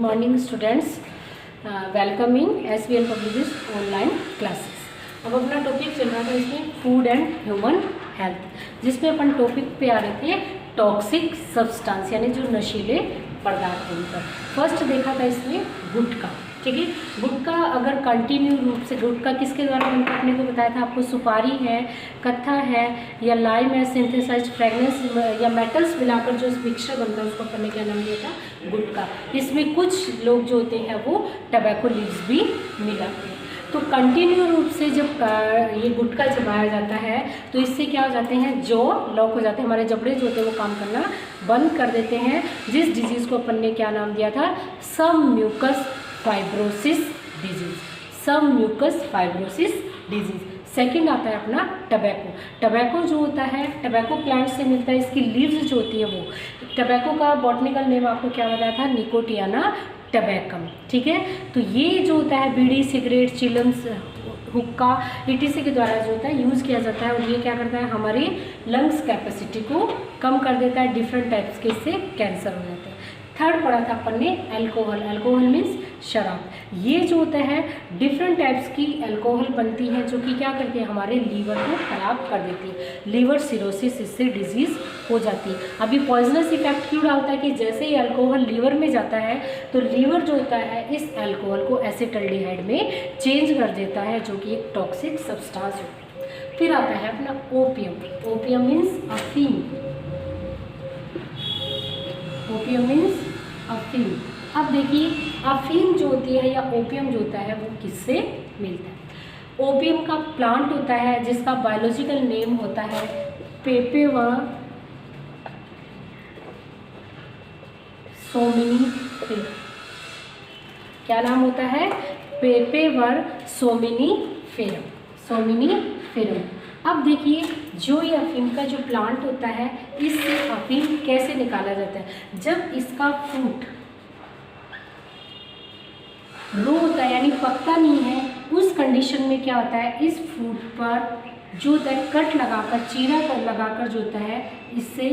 Morning students, welcome in SVL public online classes. अब अपना topic चल रहा था इसमें फूड एंड ह्यूमन हेल्थ, जिसमें अपन टॉपिक पे आ रहे थे टॉक्सिक सब्सटेंस यानी जो नशीले पदार्थ हैं पर। फर्स्ट देखा था इसमें गुटखा, ठीक है। गुटखा अगर कंटिन्यू रूप से गुटखा किसके द्वारा बनता है अपने को बताया था आपको, सुपारी है, कत्था है या लाइम है, सिंथेसाइज्ड फ्रेगनेंस या मेटल्स मिलाकर जो मिक्सचर बनता है उसको अपन ने क्या नाम दिया था, गुटखा। इसमें कुछ लोग जो होते हैं वो टबैको लीव्स भी मिलाते हैं। तो कंटिन्यू रूप से जब ये गुटखा चबाया जाता है तो इससे क्या हो जाते हैं, जॉ लॉक हो जाते हैं, हमारे जबड़े जो होते हैं वो काम करना बंद कर देते हैं, जिस डिजीज़ को अपन ने क्या नाम दिया था, सब म्यूकस फाइब्रोसिस डिजीज, सब म्यूकस फाइब्रोसिस डिजीज। सेकंड आता है अपना टबैको। टबैको जो होता है टबैको प्लांट से मिलता है, इसकी लीव्स जो होती है वो, टबैको का बॉटनिकल नेम आपको क्या बताया था, निकोटियाना टबैकम, ठीक है। तो ये जो होता है बीड़ी, सिगरेट, चिलम्स, हुक्का ETC के द्वारा जो होता है यूज़ किया जाता है, और ये क्या करता है, हमारी लंग्स कैपेसिटी को कम कर देता है, डिफरेंट टाइप्स के इससे कैंसर हो जाता है। थर्ड पढ़ा था अपन ने अल्कोहल। अल्कोहल मीन्स शराब। ये जो होता है डिफरेंट टाइप्स की अल्कोहल बनती है जो कि क्या करती है, हमारे लीवर को खराब कर देती है, लीवर सिरोसिस इससे डिजीज़ हो जाती है। अभी पॉइजनस इफेक्ट क्यों डालता है कि जैसे ही अल्कोहल लीवर में जाता है तो लीवर जो होता है इस अल्कोहल को एसिटल्डिहाइड में चेंज कर देता है, जो कि एक टॉक्सिक सब्सटेंस होती है। फिर आता है अपना ओपियम। ओपियम मीन्स अफीम। ओपियम मीन्स अफीम। अब देखिए अफीम जो होती है या ओपियम जो होता है वो किससे मिलता है। ओपियम का प्लांट होता है जिसका बायोलॉजिकल नेम होता है पेपेवर सोमिनिफेरम। क्या नाम होता है, पेपेवर सोमिनिफेरम, सोमिनिफेरम। अब देखिए जो ये अफीम का जो प्लांट होता है इससे अफीम कैसे निकाला जाता है, जब इसका फ्रूट रो होता है यानी पकता नहीं है, उस कंडीशन में क्या होता है, इस फ्रूट पर जो होता है कट लगाकर, चीरा कर लगाकर जो होता है इससे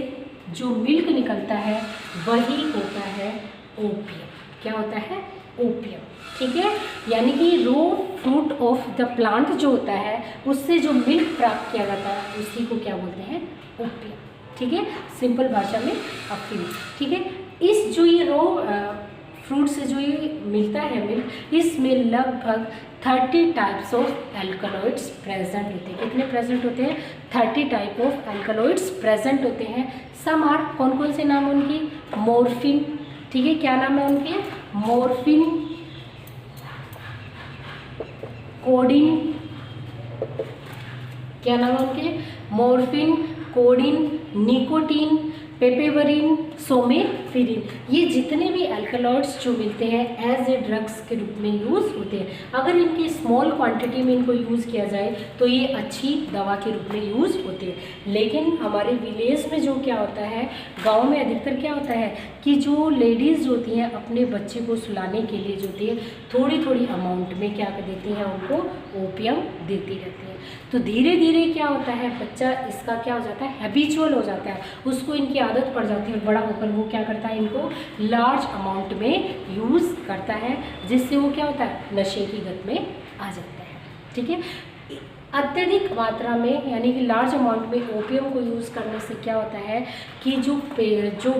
जो मिल्क निकलता है वही होता है ओपियम। क्या होता है, ओपियम, ठीक है। यानी कि रो फ्रूट ऑफ द प्लांट जो होता है उससे जो मिल्क प्राप्त किया जाता है उसी को क्या बोलते हैं, ओपियम, ठीक है। सिंपल भाषा में अफीम, ठीक है। इस जो ये रो फ्रूट से जो ये मिलता है मिल्क, इसमें लगभग 30 टाइप्स ऑफ एल्कलॉइड्स प्रेजेंट होते हैं। कितने प्रेजेंट होते हैं, 30 टाइप ऑफ एल्कलॉइड्स प्रेजेंट होते हैं। सम आर, कौन कौन से नाम उनकी, मोर्फिन, ठीक है। क्या नाम है उनके, मोर्फिन, कोडिन, क्या नाम है उनके, मोर्फिन, कोडिन, निकोटीन, पेपेवरिन, सोमेफिरिन। ये जितने भी अल्कलॉइड्स जो मिलते हैं एज ए ड्रग्स के रूप में यूज़ होते हैं। अगर इनकी स्मॉल क्वांटिटी में इनको यूज़ किया जाए तो ये अच्छी दवा के रूप में यूज़ होते हैं। लेकिन हमारे विलेज में जो क्या होता है, गांव में अधिकतर क्या होता है कि जो लेडीज़ होती हैं अपने बच्चे को सुलाने के लिए जो होती है थोड़ी थोड़ी अमाउंट में क्या कर देती हैं, उनको ओपियम देती रहती हैं। तो धीरे धीरे क्या होता है, बच्चा इसका क्या हो जाता है, हैबिचुअल हो जाता है, उसको इनकी आदत पड़ जाती है, बड़ा होकर वो क्या करता है, इनको लार्ज अमाउंट में यूज़ करता है, जिससे वो क्या होता है, नशे की गत में आ जाता है, ठीक है। अत्यधिक मात्रा में यानी कि लार्ज अमाउंट में ओपियम को यूज़ करने से क्या होता है कि जो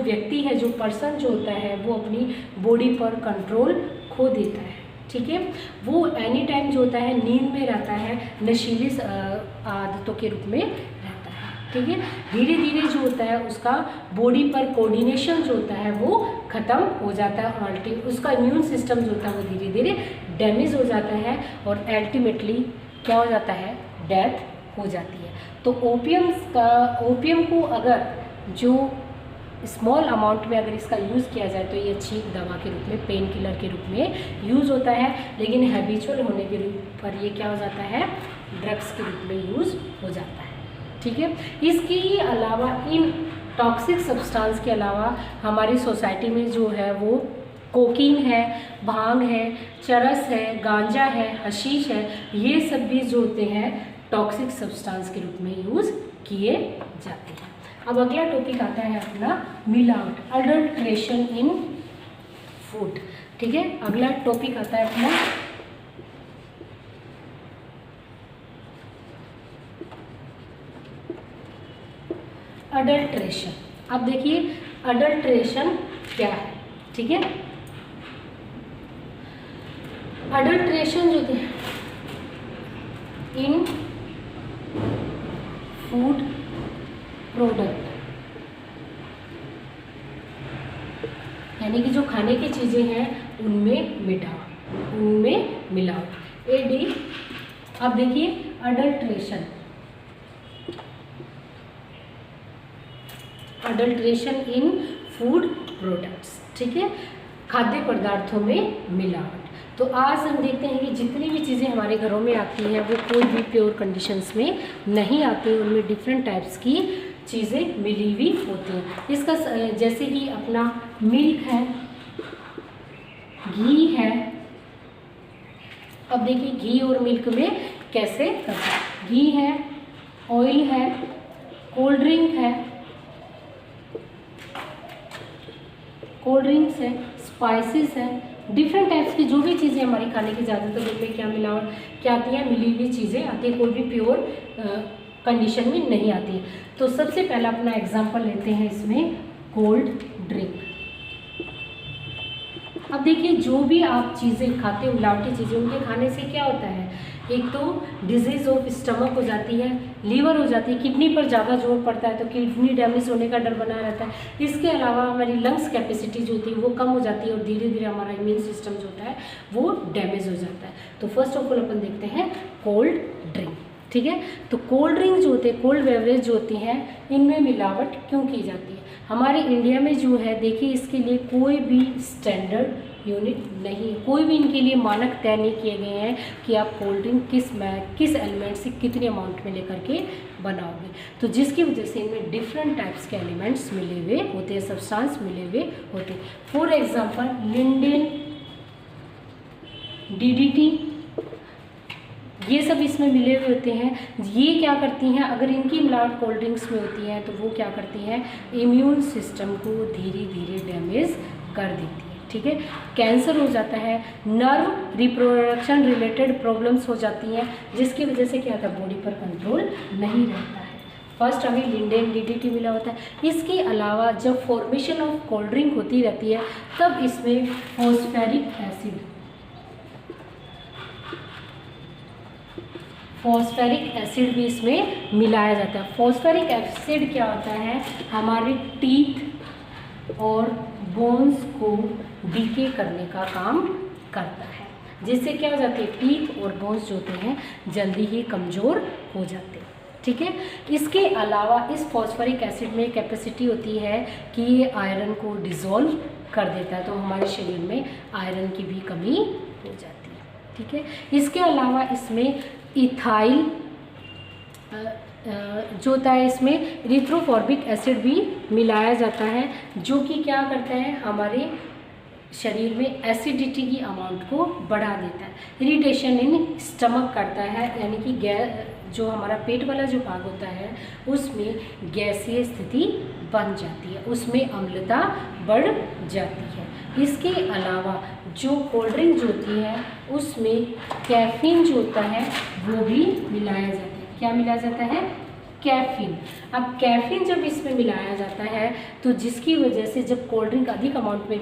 व्यक्ति है, जो पर्सन जो होता है वो अपनी बॉडी पर कंट्रोल खो देता है, ठीक है। वो एनी टाइम जो होता है नींद में रहता है, नशीली आदतों के रूप में रहता है, ठीक है। धीरे धीरे जो होता है उसका बॉडी पर कोऑर्डिनेशन जो होता है वो ख़त्म हो जाता है, और उसका इम्यून सिस्टम जो होता है वो धीरे धीरे डैमेज हो जाता है, और अल्टीमेटली क्या हो जाता है, डेथ हो जाती है। तो ओपियम को अगर जो स्मॉल अमाउंट में अगर इसका यूज़ किया जाए तो ये अच्छी दवा के रूप में, पेन किलर के रूप में यूज़ होता है। लेकिन हैबिचुअल होने के रूप पर ये क्या हो जाता है, ड्रग्स के रूप में यूज़ हो जाता है, ठीक है। इसके अलावा इन टॉक्सिक सब्सटेंस के अलावा हमारी सोसाइटी में जो है वो कोकीन है, भांग है, चरस है, गांजा है, हशीश है, ये सब भी जो होते हैं टॉक्सिक सब्सटेंस के रूप में यूज़ किए जाते हैं। अब अगला टॉपिक आता है अपना मिलावट, अडल्ट्रेशन इन फूड। ठीक है, अगला टॉपिक आता है अपना अडल्ट्रेशन। अब देखिए अडल्ट्रेशन क्या है, ठीक है। अडल्ट्रेशन जो है इन फूड प्रोडक्ट, यानी कि जो खाने की चीज़ें हैं उनमें मिलावट, एडी। अब देखिए अडल्ट्रेशन इन फूड प्रोडक्ट्स, ठीक है, खाद्य पदार्थों में मिलावट। तो आज हम देखते हैं कि जितनी भी चीज़ें हमारे घरों में आती हैं वो कोई भी प्योर कंडीशंस में नहीं आती, उनमें डिफरेंट टाइप्स की चीज़ें मिली हुई होती हैं। इसका जैसे कि अपना मिल्क है, घी है। अब देखिए घी और मिल्क में कैसे करते हैं। घी है, ऑयल है, कोल्ड ड्रिंक्स है, स्पाइसेस है, डिफरेंट टाइप्स की जो भी चीज़ें हमारी खाने की ज़्यादातर उनमें क्या मिलावट क्या आती है, मिली हुई चीज़ें आती है, कोई भी प्योर कंडीशन में नहीं आती है। तो सबसे पहला अपना एग्जांपल लेते हैं इसमें कोल्ड ड्रिंक। अब देखिए जो भी आप चीज़ें खाते हो, मिलावटी चीज़ें, उनके खाने से क्या होता है, एक तो डिजीज ऑफ स्टमक हो जाती है, लीवर हो जाती है, किडनी पर ज़्यादा जोर पड़ता है तो किडनी डैमेज होने का डर बना रहता है। इसके अलावा हमारी लंग्स कैपेसिटी जो होती है वो कम हो जाती है और धीरे धीरे हमारा इम्यून सिस्टम जो होता है वो डैमेज हो जाता है। तो फर्स्ट ऑफ ऑल अपन देखते हैं कोल्ड ड्रिंक, ठीक है। तो कोल्ड ड्रिंक जो होते हैं, कोल्ड बेवरेज जो होती हैं, इनमें मिलावट क्यों की जाती है। हमारे इंडिया में जो है देखिए इसके लिए कोई भी स्टैंडर्ड यूनिट नहीं है, कोई भी इनके लिए मानक तय नहीं किए गए हैं कि आप कोल्ड ड्रिंक किस एलिमेंट से कितने अमाउंट में लेकर के बनाओगे। तो जिसकी वजह से इनमें डिफरेंट टाइप्स के एलिमेंट्स मिले हुए होते हैं, सब्सटेंस मिले हुए होते हैं। फॉर एग्जांपल लिंडेन, DDT, ये सब इसमें मिले हुए होते हैं। ये क्या करती हैं, अगर इनकी मिलावट कोल्ड ड्रिंक्स में होती है तो वो क्या करती हैं, इम्यून सिस्टम को धीरे धीरे डैमेज कर देती है, ठीक है। कैंसर हो जाता है, नर्व रिप्रोडक्शन रिलेटेड प्रॉब्लम्स हो जाती हैं, जिसकी वजह से क्या होता है, बॉडी पर कंट्रोल नहीं रहता है। फर्स्ट हमें लिंडेन, DDT मिला होता है। इसके अलावा जब फॉर्मेशन ऑफ कोल्ड ड्रिंक होती रहती है तब इसमें फॉस्फेरिक एसिड भी इसमें मिलाया जाता है। फॉस्फेरिक एसिड क्या होता है, हमारे टीथ और बोन्स को डीके करने का काम करता है, जिससे क्या हो जाती है, टीथ और बोन्स जो होते हैं जल्दी ही कमज़ोर हो जाते हैं, ठीक है। इसके अलावा इस फॉस्फोरिक एसिड में कैपेसिटी होती है कि ये आयरन को डिज़ोल्व कर देता है, तो हमारे शरीर में आयरन की भी कमी हो जाती है, ठीक है। इसके अलावा इसमें इथाइल जो होता है, इसमें इरिथ्रोफॉर्बिक एसिड भी मिलाया जाता है, जो कि क्या करता है, हमारे शरीर में एसिडिटी की अमाउंट को बढ़ा देता है। इरिटेशन इन स्टमक करता है, यानी कि जो हमारा पेट वाला जो भाग होता है उसमें गैसीय स्थिति बन जाती है, उसमें अम्लता बढ़ जाती है। इसके अलावा जो कोल्ड ड्रिंक जो होती है उसमें कैफीन जो होता है वो भी मिलाया जाता है। क्या मिलाया जाता है, कैफीन। अब कैफीन जब इसमें मिलाया जाता है तो जिसकी वजह से जब कोल्ड ड्रिंक अधिक अमाउंट में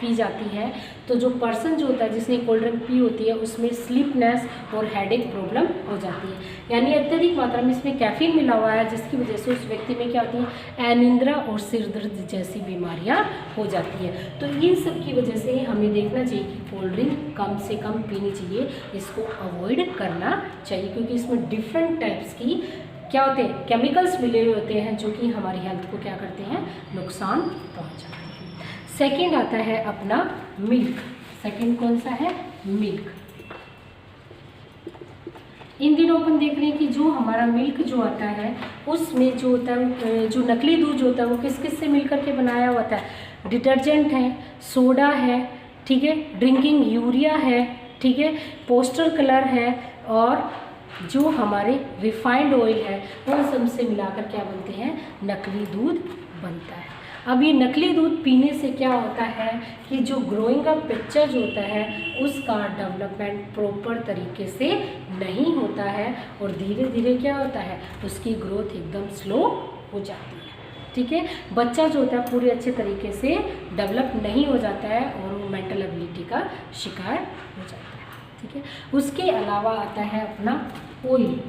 पी जाती है तो जो पर्सन जो होता है जिसने कोल्ड ड्रिंक पी होती है उसमें स्लीपनेस और हेडेक प्रॉब्लम हो जाती है, यानी अत्यधिक मात्रा में इसमें कैफीन मिला हुआ है, जिसकी वजह से उस व्यक्ति में क्या होती है, अनिद्रा और सिर दर्द जैसी बीमारियाँ हो जाती है। तो इन सब की वजह से हमें देखना चाहिए कि कोल्ड ड्रिंक कम से कम पीनी चाहिए, इसको अवॉइड करना चाहिए, क्योंकि इसमें डिफरेंट टाइप्स की क्या होते हैं, केमिकल्स मिले हुए होते हैं जो कि हमारी हेल्थ को क्या करते हैं, नुकसान पहुंचाते हैं। सेकंड आता है अपना मिल्क। सेकंड कौन सा है, मिल्क। इन दिनों अपन देख रहे हैं कि जो हमारा मिल्क जो आता है उसमें जो होता है, जो नकली दूध जो होता है वो किस किस से मिलकर के बनाया होता है, डिटर्जेंट है, सोडा है, ठीक है, ड्रिंकिंग यूरिया है, ठीक है, पोस्टर कलर है, और जो हमारे रिफाइंड ऑयल है उन सब से मिलाकर क्या बनते हैं, नकली दूध बनता है। अब ये नकली दूध पीने से क्या होता है कि जो ग्रोइंग अप पिक्चर जो होता है उसका डेवलपमेंट प्रॉपर तरीके से नहीं होता है और धीरे धीरे क्या होता है उसकी ग्रोथ एकदम स्लो हो जाती है। ठीक है, बच्चा जो होता है पूरे अच्छे तरीके से डेवलप नहीं हो जाता है और वो मेंटल एबिलिटी का शिकार हो जाता है। ठीक है, उसके अलावा आता है अपना ऑयल।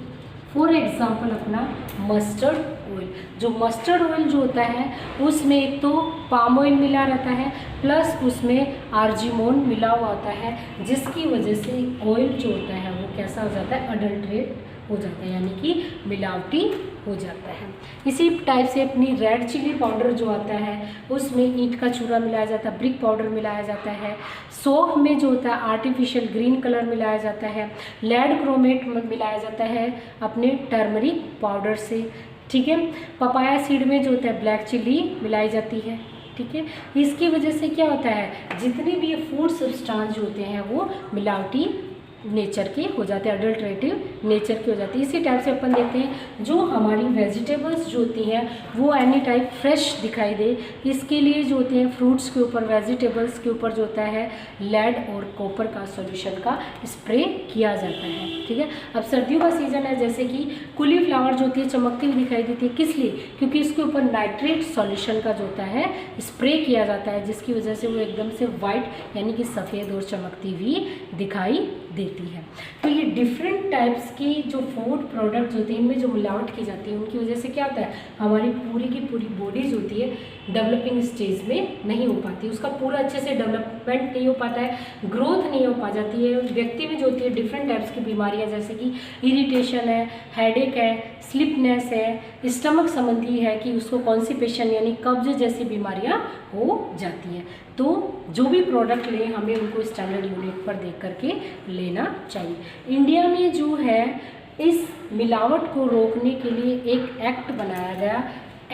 फॉर एग्जाम्पल अपना मस्टर्ड ऑयल। जो मस्टर्ड ऑयल जो होता है उसमें एक तो पाम ऑयल मिला रहता है प्लस उसमें आर्जिमोन मिला हुआ होता है, जिसकी वजह से ऑयल जो होता है वो कैसा हो जाता है, अडल्ट्रेट हो जाता है, यानी कि मिलावटी हो जाता है। इसी टाइप से अपनी रेड चिली पाउडर जो आता है उसमें ईंट का चूरा मिलाया जाता है, ब्रिक पाउडर मिलाया जाता है। सौंफ में जो होता है आर्टिफिशियल ग्रीन कलर मिलाया जाता है। लेड क्रोमेट मिलाया जाता है अपने टर्मरिक पाउडर से। ठीक है, पपाया सीड में जो होता है ब्लैक चिली मिलाई जाती है। ठीक है, इसकी वजह से क्या होता है जितने भी ये फूड सब्सटेंस जो होते हैं वो मिलावटी नेचर के हो जाते हैं, अडल्ट्रेटिव नेचर के हो जाते हैं। इसी टाइप से अपन देखते हैं जो हमारी वेजिटेबल्स जो होती हैं वो एनी टाइप फ्रेश दिखाई दे, इसके लिए जो होते हैं फ्रूट्स के ऊपर, वेजिटेबल्स के ऊपर जो होता है लेड और कॉपर का सॉल्यूशन का स्प्रे किया जाता है। ठीक है, अब सर्दियों का सीजन है, जैसे कि कॉलीफ्लावर जो होती है चमकती हुई दिखाई देती है, किस लिए, क्योंकि इसके ऊपर नाइट्रेट सॉल्यूशन का जो होता है स्प्रे किया जाता है, जिसकी वजह से वो एकदम से वाइट यानी कि सफ़ेद और चमकती हुई दिखाई देती है। तो ये डिफरेंट टाइप्स की जो फूड प्रोडक्ट्स होते हैं इनमें जो मिलावट की जाती है उनकी वजह से क्या होता है हमारी पूरी की पूरी बॉडी जो होती है डेवलपिंग स्टेज में नहीं हो पाती, उसका पूरा अच्छे से डेवलपमेंट नहीं हो पाता है, ग्रोथ नहीं हो पा जाती है। व्यक्ति में जो होती है डिफरेंट टाइप्स की बीमारियां जैसे कि इरिटेशन है, हेडेक है, स्लिपनेस है, स्टमक संबंधी है कि उसको कॉन्स्टिपेशन यानी कब्ज जैसी बीमारियां हो जाती हैं। तो जो भी प्रोडक्ट लें हमें उनको स्टैंडर्ड यूनिट पर देख करके लेना चाहिए। इंडिया में जो है इस मिलावट को रोकने के लिए एक एक्ट बनाया गया,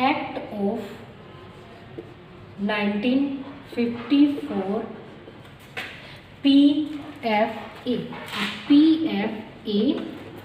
एक्ट ऑफ 1954 PFA। PFA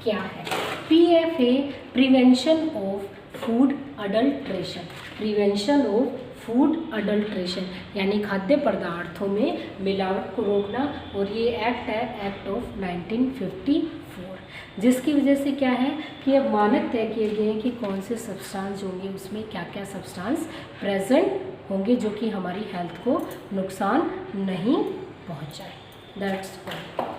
क्या है? PFA prevention of food adulteration, prevention of food adulteration यानी खाद्य पदार्थों में मिलावट को रोकना। और ये एक्ट है एक्ट ऑफ 1954, जिसकी वजह से क्या है कि अब मानक तय किए गए हैं कि कौन से सब्सटेंस होंगे, उसमें क्या क्या सब्सटेंस प्रेजेंट होंगे जो कि हमारी हेल्थ को नुकसान नहीं पहुंचाए। That's all.